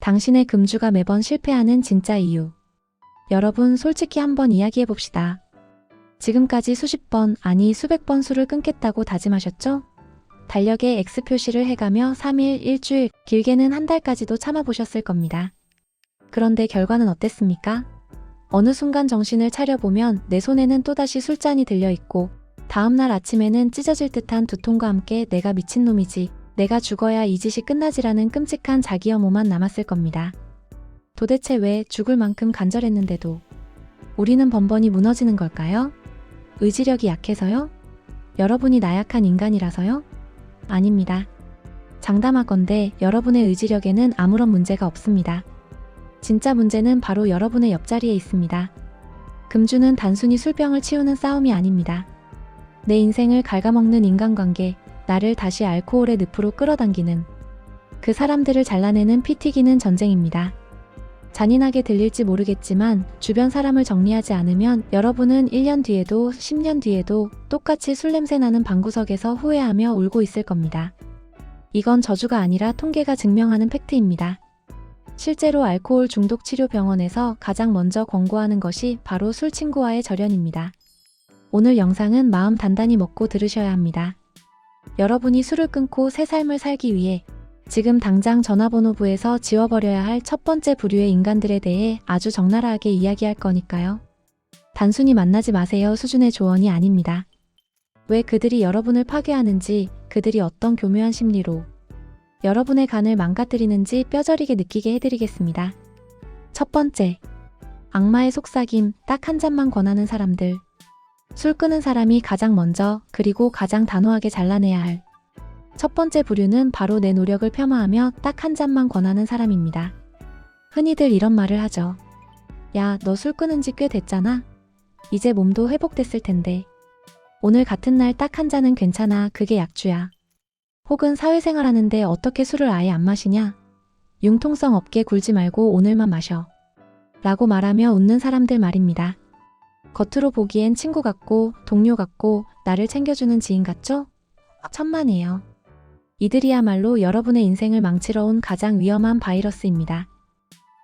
당신의 금주가 매번 실패하는 진짜 이유. 여러분, 솔직히 한번 이야기해봅시다. 지금까지 수십 번, 아니 수백 번 술을 끊겠다고 다짐하셨죠? 달력에 X 표시를 해가며 3일, 일주일, 길게는 한 달까지도 참아보셨을 겁니다. 그런데 결과는 어땠습니까? 어느 순간 정신을 차려보면 내 손에는 또다시 술잔이 들려있고 다음날 아침에는 찢어질 듯한 두통과 함께 내가 미친놈이지, 내가 죽어야 이 짓이 끝나지라는 끔찍한 자기 혐오만 남았을 겁니다. 도대체 왜 죽을 만큼 간절했는데도 우리는 번번이 무너지는 걸까요? 의지력이 약해서요? 여러분이 나약한 인간이라서요? 아닙니다. 장담하건대 여러분의 의지력에는 아무런 문제가 없습니다. 진짜 문제는 바로 여러분의 옆자리에 있습니다. 금주는 단순히 술병을 치우는 싸움이 아닙니다. 내 인생을 갉아먹는 인간관계, 나를 다시 알코올의 늪으로 끌어당기는, 그 사람들을 잘라내는 피 튀기는 전쟁입니다. 잔인하게 들릴지 모르겠지만 주변 사람을 정리하지 않으면 여러분은 1년 뒤에도 10년 뒤에도 똑같이 술 냄새 나는 방구석에서 후회하며 울고 있을 겁니다. 이건 저주가 아니라 통계가 증명하는 팩트입니다. 실제로 알코올 중독 치료 병원에서 가장 먼저 권고하는 것이 바로 술 친구와의 절연입니다. 오늘 영상은 마음 단단히 먹고 들으셔야 합니다. 여러분이 술을 끊고 새 삶을 살기 위해 지금 당장 전화번호부에서 지워버려야 할 첫 번째 부류의 인간들에 대해 아주 적나라하게 이야기할 거니까요. 단순히 만나지 마세요 수준의 조언이 아닙니다. 왜 그들이 여러분을 파괴하는지, 그들이 어떤 교묘한 심리로 여러분의 간을 망가뜨리는지 뼈저리게 느끼게 해드리겠습니다. 첫 번째, 악마의 속삭임, 딱 한 잔만 권하는 사람들. 술 끊은 사람이 가장 먼저 그리고 가장 단호하게 잘라내야 할 첫 번째 부류는 바로 내 노력을 폄하하며 딱 한 잔만 권하는 사람입니다. 흔히들 이런 말을 하죠. 야, 너 술 끊은 지 꽤 됐잖아. 이제 몸도 회복됐을 텐데. 오늘 같은 날 딱 한 잔은 괜찮아. 그게 약주야. 혹은 사회생활 하는데 어떻게 술을 아예 안 마시냐? 융통성 없게 굴지 말고 오늘만 마셔. 라고 말하며 웃는 사람들 말입니다. 겉으로 보기엔 친구 같고 동료 같고 나를 챙겨주는 지인 같죠? 천만에요. 이들이야말로 여러분의 인생을 망치러 온 가장 위험한 바이러스입니다.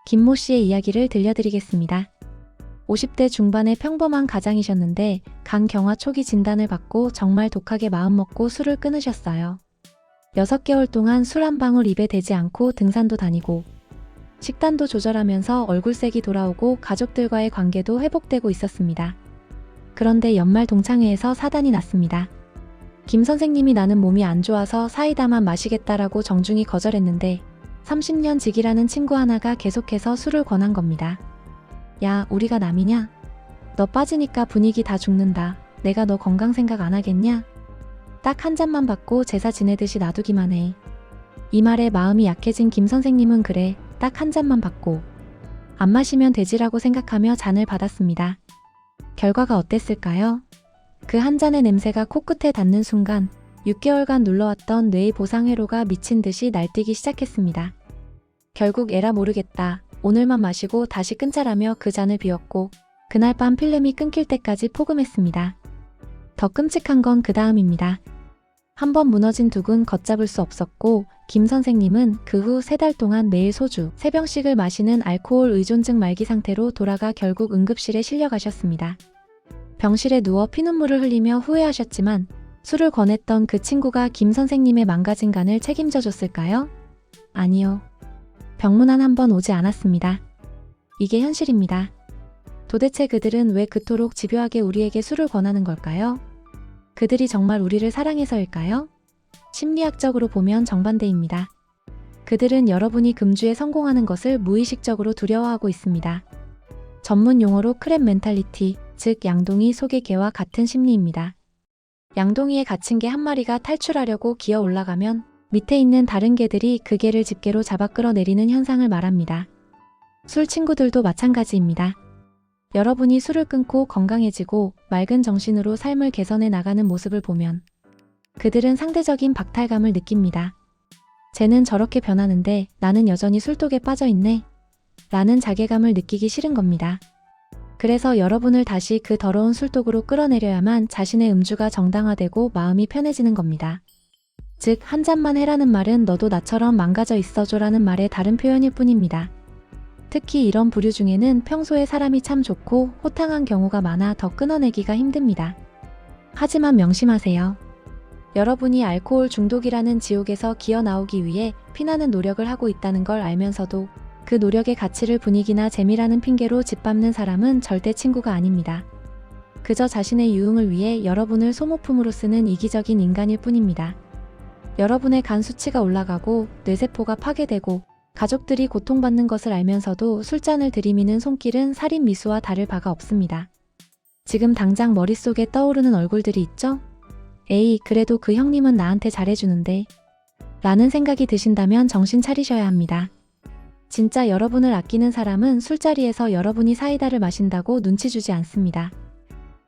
김모 씨의 이야기를 들려드리겠습니다. 50대 중반의 평범한 가장이셨는데 간경화 초기 진단을 받고 정말 독하게 마음먹고 술을 끊으셨어요. 6개월 동안 술 한 방울 입에 대지 않고 등산도 다니고 식단도 조절하면서 얼굴색이 돌아오고 가족들과의 관계도 회복되고 있었습니다. 그런데 연말 동창회에서 사단이 났습니다. 김 선생님이 나는 몸이 안 좋아서 사이다만 마시겠다라고 정중히 거절했는데 30년 지기라는 친구 하나가 계속해서 술을 권한 겁니다. 야, 우리가 남이냐? 너 빠지니까 분위기 다 죽는다. 내가 너 건강 생각 안 하겠냐? 딱 한 잔만 받고 제사 지내듯이 놔두기만 해. 이 말에 마음이 약해진 김 선생님은 그래, 딱 한 잔만 받고 안 마시면 되지라고 생각하며 잔을 받았습니다. 결과가 어땠을까요? 그 한 잔의 냄새가 코끝에 닿는 순간 6개월간 눌러왔던 뇌의 보상회로가 미친 듯이 날뛰기 시작했습니다. 결국 에라 모르겠다. 오늘만 마시고 다시 끊자라며 그 잔을 비웠고 그날 밤 필름이 끊길 때까지 포금했습니다. 더 끔찍한 건 그 다음입니다. 한번 무너진 둑은 걷잡을 수 없었고 김 선생님은 그 후 3달 동안 매일 소주 3병씩을 마시는 알코올 의존증 말기 상태로 돌아가 결국 응급실에 실려가셨습니다. 병실에 누워 피눈물을 흘리며 후회하셨지만 술을 권했던 그 친구가 김 선생님의 망가진 간을 책임져 줬을까요? 아니요. 병문안 한 번 오지 않았습니다. 이게 현실입니다. 도대체 그들은 왜 그토록 집요하게 우리에게 술을 권하는 걸까요? 그들이 정말 우리를 사랑해서일까요? 심리학적으로 보면 정반대입니다. 그들은 여러분이 금주에 성공하는 것을 무의식적으로 두려워하고 있습니다. 전문 용어로 크랩 멘탈리티, 즉 양동이 속의 개와 같은 심리입니다. 양동이에 갇힌 개 한 마리가 탈출하려고 기어 올라가면 밑에 있는 다른 개들이 그 개를 집게로 잡아 끌어내리는 현상을 말합니다. 술 친구들도 마찬가지입니다. 여러분이 술을 끊고 건강해지고 맑은 정신으로 삶을 개선해 나가는 모습을 보면 그들은 상대적인 박탈감을 느낍니다. 쟤는 저렇게 변하는데 나는 여전히 술독에 빠져있네. 라는 자괴감을 느끼기 싫은 겁니다. 그래서 여러분을 다시 그 더러운 술독으로 끌어내려야만 자신의 음주가 정당화되고 마음이 편해지는 겁니다. 즉, 한 잔만 해라는 말은 너도 나처럼 망가져 있어줘라는 말의 다른 표현일 뿐입니다. 특히 이런 부류 중에는 평소에 사람이 참 좋고 호탕한 경우가 많아 더 끊어내기가 힘듭니다. 하지만 명심하세요. 여러분이 알코올 중독이라는 지옥에서 기어 나오기 위해 피나는 노력을 하고 있다는 걸 알면서도 그 노력의 가치를 분위기나 재미라는 핑계로 짓밟는 사람은 절대 친구가 아닙니다. 그저 자신의 유흥을 위해 여러분을 소모품으로 쓰는 이기적인 인간일 뿐입니다. 여러분의 간 수치가 올라가고 뇌세포가 파괴되고 가족들이 고통받는 것을 알면서도 술잔을 들이미는 손길은 살인 미수와 다를 바가 없습니다. 지금 당장 머릿속에 떠오르는 얼굴들이 있죠? 에이, 그래도 그 형님은 나한테 잘해주는데 라는 생각이 드신다면 정신 차리셔야 합니다. 진짜 여러분을 아끼는 사람은 술자리에서 여러분이 사이다를 마신다고 눈치 주지 않습니다.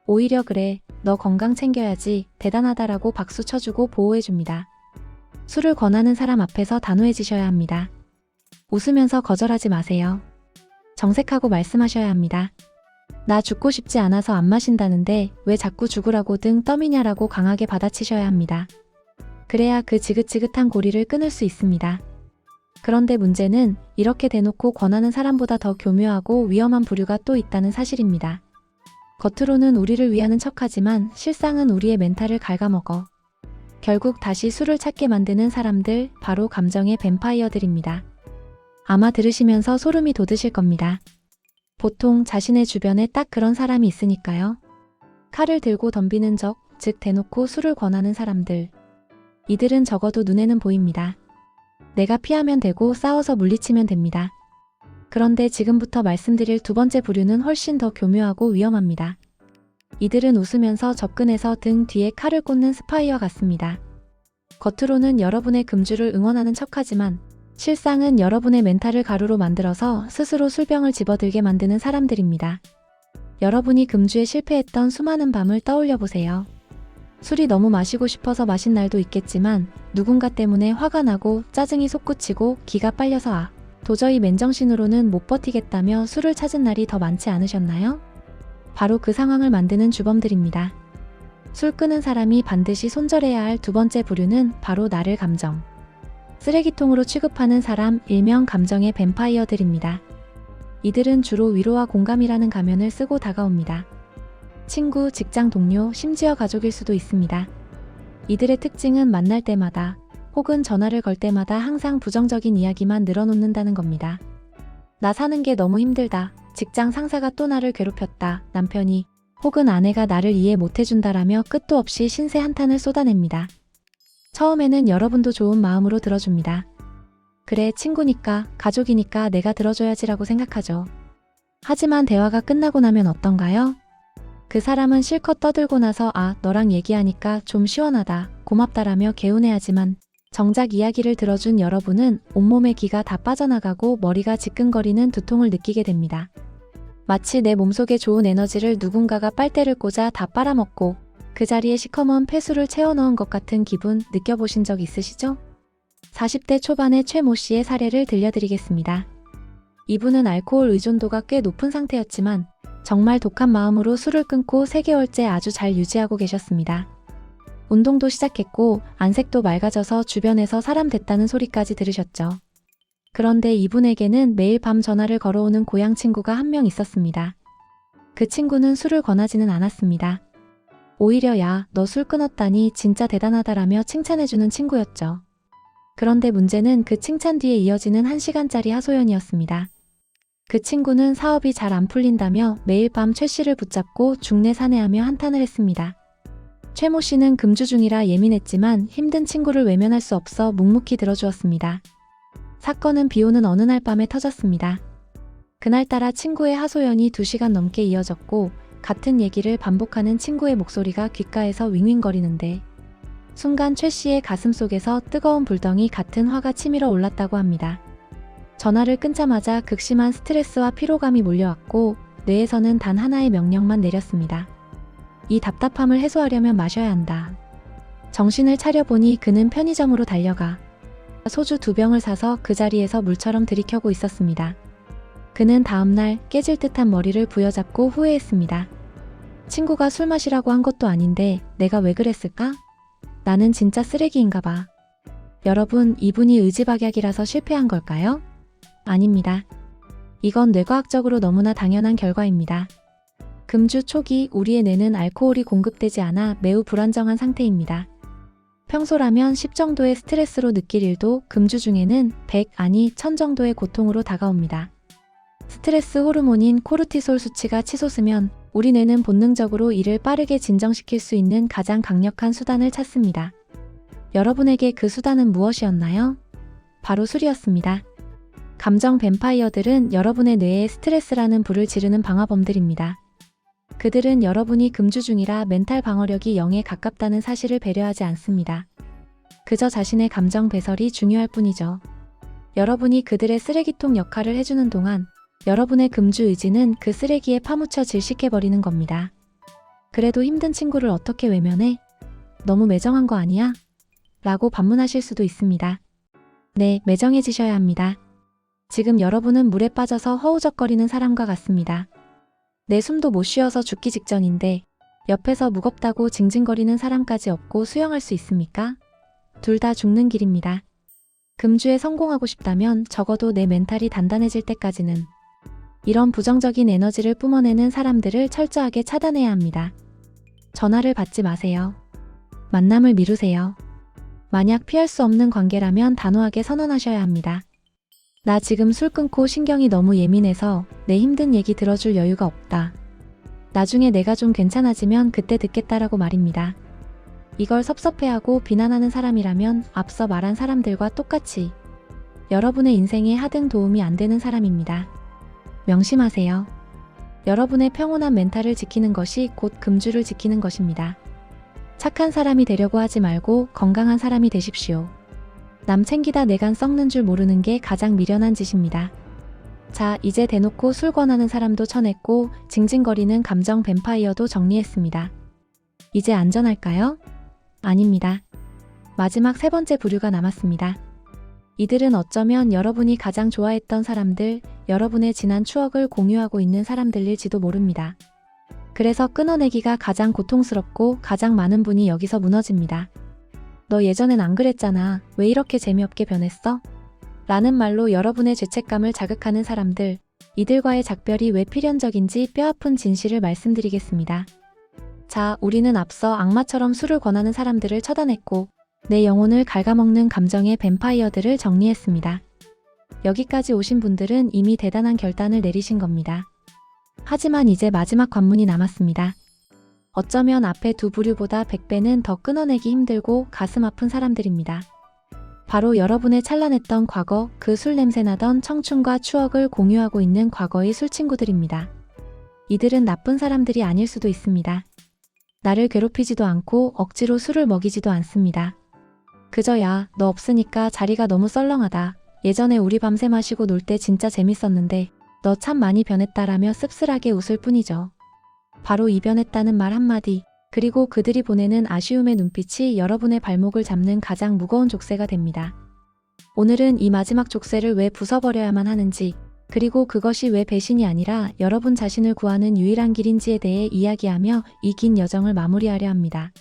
오히려 그래, 너 건강 챙겨야지, 대단하다라고 박수 쳐주고 보호해줍니다. 술을 권하는 사람 앞에서 단호해지셔야 합니다. 웃으면서 거절하지 마세요. 정색하고 말씀하셔야 합니다. 나 죽고 싶지 않아서 안 마신다는데 왜 자꾸 죽으라고 등 떠미냐라고 강하게 받아치셔야 합니다. 그래야 그 지긋지긋한 고리를 끊을 수 있습니다. 그런데 문제는 이렇게 대놓고 권하는 사람보다 더 교묘하고 위험한 부류가 또 있다는 사실입니다. 겉으로는 우리를 위하는 척하지만 실상은 우리의 멘탈을 갉아먹어 결국 다시 술을 찾게 만드는 사람들, 바로 감정의 뱀파이어들입니다. 아마 들으시면서 소름이 돋으실 겁니다. 보통 자신의 주변에 딱 그런 사람이 있으니까요. 칼을 들고 덤비는 적, 즉 대놓고 술을 권하는 사람들. 이들은 적어도 눈에는 보입니다. 내가 피하면 되고 싸워서 물리치면 됩니다. 그런데 지금부터 말씀드릴 두 번째 부류는 훨씬 더 교묘하고 위험합니다. 이들은 웃으면서 접근해서 등 뒤에 칼을 꽂는 스파이와 같습니다. 겉으로는 여러분의 금주를 응원하는 척하지만 실상은 여러분의 멘탈을 가루로 만들어서 스스로 술병을 집어들게 만드는 사람들입니다. 여러분이 금주에 실패했던 수많은 밤을 떠올려 보세요. 술이 너무 마시고 싶어서 마신 날도 있겠지만 누군가 때문에 화가 나고 짜증이 솟구치고 기가 빨려서 도저히 맨정신으로는 못 버티겠다며 술을 찾은 날이 더 많지 않으셨나요? 바로 그 상황을 만드는 주범들입니다. 술 끄는 사람이 반드시 손절해야 할 두 번째 부류는 바로 나를 감정. 쓰레기통으로 취급하는 사람, 일명 감정의 뱀파이어들입니다. 이들은 주로 위로와 공감이라는 가면을 쓰고 다가옵니다. 친구, 직장 동료, 심지어 가족일 수도 있습니다. 이들의 특징은 만날 때마다 혹은 전화를 걸 때마다 항상 부정적인 이야기만 늘어놓는다는 겁니다. 나 사는 게 너무 힘들다. 직장 상사가 또 나를 괴롭혔다. 남편이 혹은 아내가 나를 이해 못해준다라며 끝도 없이 신세 한탄을 쏟아냅니다. 처음에는 여러분도 좋은 마음으로 들어줍니다. 그래, 친구니까, 가족이니까 내가 들어줘야지라고 생각하죠. 하지만 대화가 끝나고 나면 어떤가요? 그 사람은 실컷 떠들고 나서 너랑 얘기하니까 좀 시원하다, 고맙다라며 개운해하지만 정작 이야기를 들어준 여러분은 온몸의 기가 다 빠져나가고 머리가 지끈거리는 두통을 느끼게 됩니다. 마치 내 몸속에 좋은 에너지를 누군가가 빨대를 꽂아 다 빨아먹고 그 자리에 시커먼 폐수를 채워넣은 것 같은 기분 느껴보신 적 있으시죠? 40대 초반의 최모 씨의 사례를 들려드리겠습니다. 이분은 알코올 의존도가 꽤 높은 상태였지만 정말 독한 마음으로 술을 끊고 3개월째 아주 잘 유지하고 계셨습니다. 운동도 시작했고 안색도 맑아져서 주변에서 사람 됐다는 소리까지 들으셨죠. 그런데 이분에게는 매일 밤 전화를 걸어오는 고향 친구가 한 명 있었습니다. 그 친구는 술을 권하지는 않았습니다. 오히려 야, 너 술 끊었다니 진짜 대단하다라며 칭찬해주는 친구였죠. 그런데 문제는 그 칭찬 뒤에 이어지는 1시간짜리 하소연이었습니다. 그 친구는 사업이 잘 안 풀린다며 매일 밤 최 씨를 붙잡고 중내사내하며 한탄을 했습니다. 최모 씨는 금주 중이라 예민했지만 힘든 친구를 외면할 수 없어 묵묵히 들어주었습니다. 사건은 비오는 어느 날 밤에 터졌습니다. 그날따라 친구의 하소연이 2시간 넘게 이어졌고 같은 얘기를 반복하는 친구의 목소리가 귓가에서 윙윙거리는데 순간 최 씨의 가슴 속에서 뜨거운 불덩이 같은 화가 치밀어 올랐다고 합니다. 전화를 끊자마자 극심한 스트레스와 피로감이 몰려왔고 뇌에서는 단 하나의 명령만 내렸습니다. 이 답답함을 해소하려면 마셔야 한다. 정신을 차려보니 그는 편의점으로 달려가 소주 2병을 사서 그 자리에서 물처럼 들이켜고 있었습니다. 그는 다음날 깨질 듯한 머리를 부여잡고 후회했습니다. 친구가 술 마시라고 한 것도 아닌데 내가 왜 그랬을까? 나는 진짜 쓰레기인가 봐. 여러분, 이분이 의지박약이라서 실패한 걸까요? 아닙니다. 이건 뇌과학적으로 너무나 당연한 결과입니다. 금주 초기 우리의 뇌는 알코올이 공급되지 않아 매우 불안정한 상태입니다. 평소라면 10 정도의 스트레스로 느낄 일도 금주 중에는 100 아니 1000 정도의 고통으로 다가옵니다. 스트레스 호르몬인 코르티솔 수치가 치솟으면 우리 뇌는 본능적으로 이를 빠르게 진정시킬 수 있는 가장 강력한 수단을 찾습니다. 여러분에게 그 수단은 무엇이었나요? 바로 술이었습니다. 감정 뱀파이어들은 여러분의 뇌에 스트레스라는 불을 지르는 방화범들입니다. 그들은 여러분이 금주 중이라 멘탈 방어력이 0에 가깝다는 사실을 배려하지 않습니다. 그저 자신의 감정 배설이 중요할 뿐이죠. 여러분이 그들의 쓰레기통 역할을 해주는 동안 여러분의 금주 의지는 그 쓰레기에 파묻혀 질식해버리는 겁니다. 그래도 힘든 친구를 어떻게 외면해? 너무 매정한 거 아니야? 라고 반문하실 수도 있습니다. 네, 매정해지셔야 합니다. 지금 여러분은 물에 빠져서 허우적거리는 사람과 같습니다. 내 숨도 못 쉬어서 죽기 직전인데 옆에서 무겁다고 징징거리는 사람까지 업고 수영할 수 있습니까? 둘 다 죽는 길입니다. 금주에 성공하고 싶다면 적어도 내 멘탈이 단단해질 때까지는 이런 부정적인 에너지를 뿜어내는 사람들을 철저하게 차단해야 합니다. 전화를 받지 마세요. 만남을 미루세요. 만약 피할 수 없는 관계라면 단호하게 선언하셔야 합니다. 나 지금 술 끊고 신경이 너무 예민해서 내 힘든 얘기 들어줄 여유가 없다. 나중에 내가 좀 괜찮아지면 그때 듣겠다라고 말입니다. 이걸 섭섭해하고 비난하는 사람이라면 앞서 말한 사람들과 똑같이 여러분의 인생에 하등 도움이 안 되는 사람입니다. 명심하세요. 여러분의 평온한 멘탈을 지키는 것이 곧 금주를 지키는 것입니다. 착한 사람이 되려고 하지 말고 건강한 사람이 되십시오. 남 챙기다 내간 썩는 줄 모르는 게 가장 미련한 짓입니다. 자, 이제 대놓고 술 권하는 사람도 쳐냈고 징징거리는 감정 뱀파이어도 정리했습니다. 이제 안전할까요? 아닙니다. 마지막 세 번째 부류가 남았습니다. 이들은 어쩌면 여러분이 가장 좋아했던 사람들, 여러분의 지난 추억을 공유하고 있는 사람들일지도 모릅니다. 그래서 끊어내기가 가장 고통스럽고 가장 많은 분이 여기서 무너집니다. 너 예전엔 안 그랬잖아. 왜 이렇게 재미없게 변했어? 라는 말로 여러분의 죄책감을 자극하는 사람들, 이들과의 작별이 왜 필연적인지 뼈아픈 진실을 말씀드리겠습니다. 자, 우리는 앞서 악마처럼 술을 권하는 사람들을 처단했고 내 영혼을 갉아먹는 감정의 뱀파이어들을 정리했습니다. 여기까지 오신 분들은 이미 대단한 결단을 내리신 겁니다. 하지만 이제 마지막 관문이 남았습니다. 어쩌면 앞에 두 부류보다 100배는 더 끊어내기 힘들고 가슴 아픈 사람들입니다. 바로 여러분의 찬란했던 과거, 그 술 냄새나던 청춘과 추억을 공유하고 있는 과거의 술친구들입니다. 이들은 나쁜 사람들이 아닐 수도 있습니다. 나를 괴롭히지도 않고 억지로 술을 먹이지도 않습니다. 그저 야, 너 없으니까 자리가 너무 썰렁하다. 예전에 우리 밤새 마시고 놀 때 진짜 재밌었는데 너 참 많이 변했다라며 씁쓸하게 웃을 뿐이죠. 바로 이변했다는 말 한마디, 그리고 그들이 보내는 아쉬움의 눈빛이 여러분의 발목을 잡는 가장 무거운 족쇄가 됩니다. 오늘은 이 마지막 족쇄를 왜 부숴버려야만 하는지, 그리고 그것이 왜 배신이 아니라 여러분 자신을 구하는 유일한 길인지에 대해 이야기하며 이 긴 여정을 마무리하려 합니다.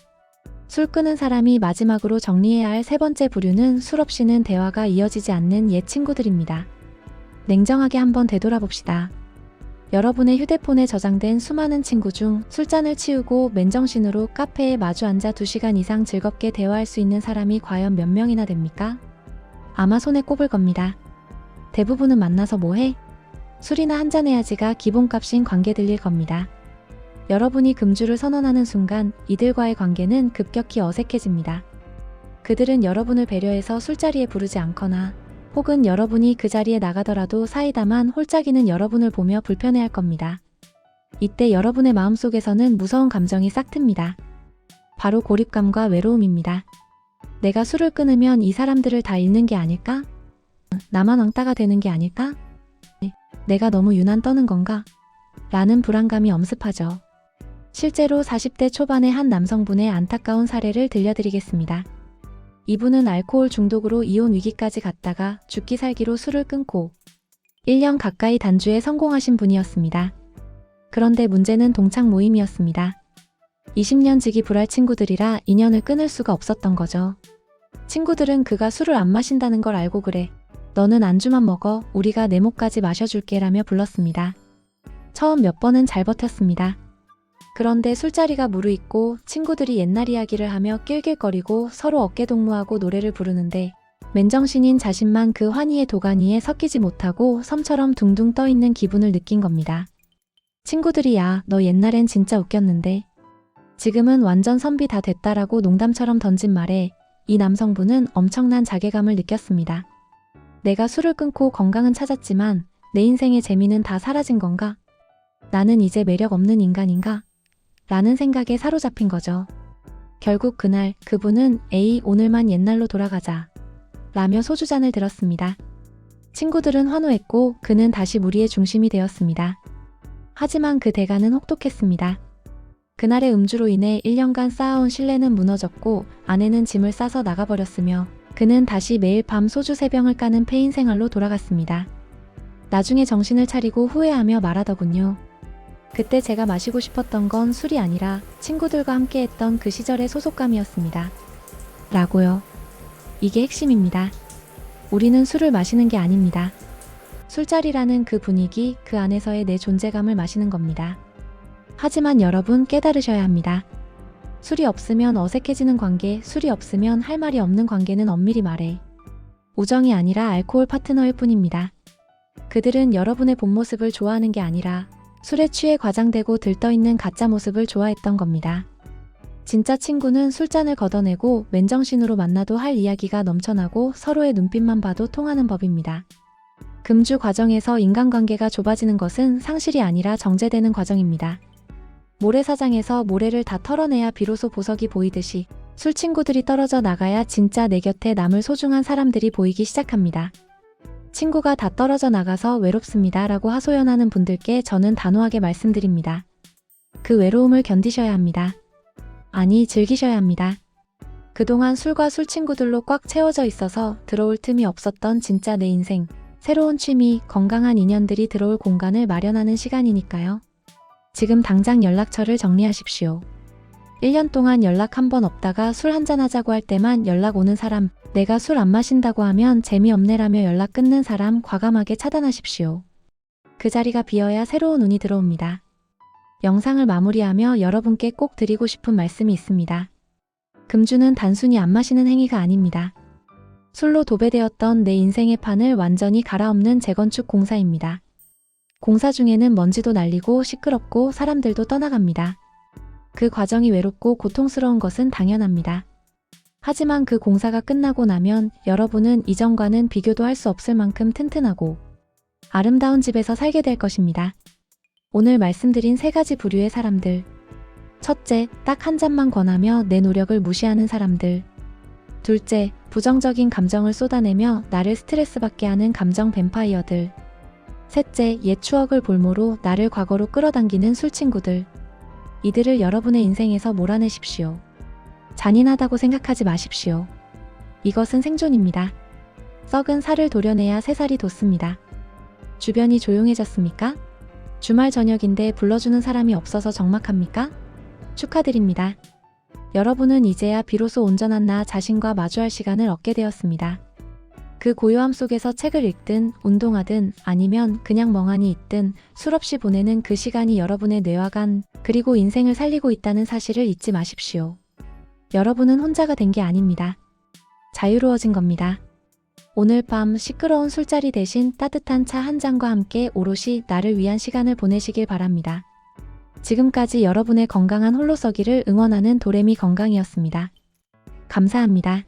술 끊은 사람이 마지막으로 정리해야 할 세 번째 부류는 술 없이는 대화가 이어지지 않는 옛 친구들입니다. 냉정하게 한번 되돌아봅시다. 여러분의 휴대폰에 저장된 수많은 친구 중 술잔을 치우고 맨정신으로 카페에 마주 앉아 2시간 이상 즐겁게 대화할 수 있는 사람이 과연 몇 명이나 됩니까? 아마 손에 꼽을 겁니다. 대부분은 만나서 뭐해? 술이나 한잔해야지가 기본값인 관계들일 겁니다. 여러분이 금주를 선언하는 순간 이들과의 관계는 급격히 어색해집니다. 그들은 여러분을 배려해서 술자리에 부르지 않거나 혹은 여러분이 그 자리에 나가더라도 사이다만 홀짝이는 여러분을 보며 불편해할 겁니다. 이때 여러분의 마음속에서는 무서운 감정이 싹 틉니다. 바로 고립감과 외로움입니다. 내가 술을 끊으면 이 사람들을 다 잃는 게 아닐까? 나만 왕따가 되는 게 아닐까? 내가 너무 유난 떠는 건가? 라는 불안감이 엄습하죠. 실제로 40대 초반의 한 남성분의 안타까운 사례를 들려드리겠습니다. 이분은 알코올 중독으로 이혼 위기까지 갔다가 죽기 살기로 술을 끊고 1년 가까이 단주에 성공하신 분이었습니다. 그런데 문제는 동창 모임이었습니다. 20년 지기 불알 친구들이라 인연을 끊을 수가 없었던 거죠. 친구들은 그가 술을 안 마신다는 걸 알고 그래. 너는 안주만 먹어. 우리가 내 목까지 마셔줄게 라며 불렀습니다. 처음 몇 번은 잘 버텼습니다. 그런데 술자리가 무르익고 친구들이 옛날 이야기를 하며 낄낄거리고 서로 어깨동무하고 노래를 부르는데 맨정신인 자신만 그 환희의 도가니에 섞이지 못하고 섬처럼 둥둥 떠있는 기분을 느낀 겁니다. 친구들이 야, 너 옛날엔 진짜 웃겼는데 지금은 완전 선비 다 됐다라고 농담처럼 던진 말에 이 남성분은 엄청난 자괴감을 느꼈습니다. 내가 술을 끊고 건강은 찾았지만 내 인생의 재미는 다 사라진 건가? 나는 이제 매력 없는 인간인가? 라는 생각에 사로잡힌 거죠. 결국 그날 그분은 에이 오늘만 옛날로 돌아가자 라며 소주잔을 들었습니다. 친구들은 환호했고 그는 다시 무리의 중심이 되었습니다. 하지만 그 대가는 혹독했습니다. 그날의 음주로 인해 1년간 쌓아온 신뢰는 무너졌고 아내는 짐을 싸서 나가버렸으며 그는 다시 매일 밤 소주 3병을 까는 폐인 생활로 돌아갔습니다. 나중에 정신을 차리고 후회하며 말하더군요. 그때 제가 마시고 싶었던 건 술이 아니라 친구들과 함께 했던 그 시절의 소속감이었습니다. 라고요. 이게 핵심입니다. 우리는 술을 마시는 게 아닙니다. 술자리라는 그 분위기, 그 안에서의 내 존재감을 마시는 겁니다. 하지만 여러분 깨달으셔야 합니다. 술이 없으면 어색해지는 관계, 술이 없으면 할 말이 없는 관계는 엄밀히 말해 우정이 아니라 알코올 파트너일 뿐입니다. 그들은 여러분의 본 모습을 좋아하는 게 아니라 술에 취해 과장되고 들떠있는 가짜 모습을 좋아했던 겁니다. 진짜 친구는 술잔을 걷어내고 맨정신으로 만나도 할 이야기가 넘쳐나고 서로의 눈빛만 봐도 통하는 법입니다. 금주 과정에서 인간관계가 좁아지는 것은 상실이 아니라 정제되는 과정입니다. 모래사장에서 모래를 다 털어내야 비로소 보석이 보이듯이 술 친구들이 떨어져 나가야 진짜 내 곁에 남을 소중한 사람들이 보이기 시작합니다. 친구가 다 떨어져 나가서 외롭습니다 라고 하소연하는 분들께 저는 단호하게 말씀드립니다. 그 외로움을 견디셔야 합니다. 아니, 즐기셔야 합니다. 그동안 술과 술 친구들로 꽉 채워져 있어서 들어올 틈이 없었던 진짜 내 인생, 새로운 취미, 건강한 인연들이 들어올 공간을 마련하는 시간이니까요. 지금 당장 연락처를 정리하십시오. 1년 동안 연락 한 번 없다가 술 한잔 하자고 할 때만 연락 오는 사람, 내가 술 안 마신다고 하면 재미없네라며 연락 끊는 사람 과감하게 차단하십시오. 그 자리가 비어야 새로운 운이 들어옵니다. 영상을 마무리하며 여러분께 꼭 드리고 싶은 말씀이 있습니다. 금주는 단순히 안 마시는 행위가 아닙니다. 술로 도배되었던 내 인생의 판을 완전히 갈아엎는 재건축 공사입니다. 공사 중에는 먼지도 날리고 시끄럽고 사람들도 떠나갑니다. 그 과정이 외롭고 고통스러운 것은 당연합니다. 하지만 그 공사가 끝나고 나면 여러분은 이전과는 비교도 할 수 없을 만큼 튼튼하고 아름다운 집에서 살게 될 것입니다. 오늘 말씀드린 3가지 부류의 사람들. 첫째, 딱 한 잔만 권하며 내 노력을 무시하는 사람들. 둘째, 부정적인 감정을 쏟아내며 나를 스트레스받게 하는 감정 뱀파이어들. 셋째, 옛 추억을 볼모로 나를 과거로 끌어당기는 술친구들. 이들을 여러분의 인생에서 몰아내십시오. 잔인하다고 생각하지 마십시오. 이것은 생존입니다. 썩은 살을 도려내야 새살이 돋습니다. 주변이 조용해졌습니까? 주말 저녁인데 불러주는 사람이 없어서 적막합니까? 축하드립니다. 여러분은 이제야 비로소 온전한 나 자신과 마주할 시간을 얻게 되었습니다. 그 고요함 속에서 책을 읽든 운동하든 아니면 그냥 멍하니 있든 술 없이 보내는 그 시간이 여러분의 뇌와 간 그리고 인생을 살리고 있다는 사실을 잊지 마십시오. 여러분은 혼자가 된 게 아닙니다. 자유로워진 겁니다. 오늘 밤 시끄러운 술자리 대신 따뜻한 차 한 잔과 함께 오롯이 나를 위한 시간을 보내시길 바랍니다. 지금까지 여러분의 건강한 홀로서기를 응원하는 도레미 건강이었습니다. 감사합니다.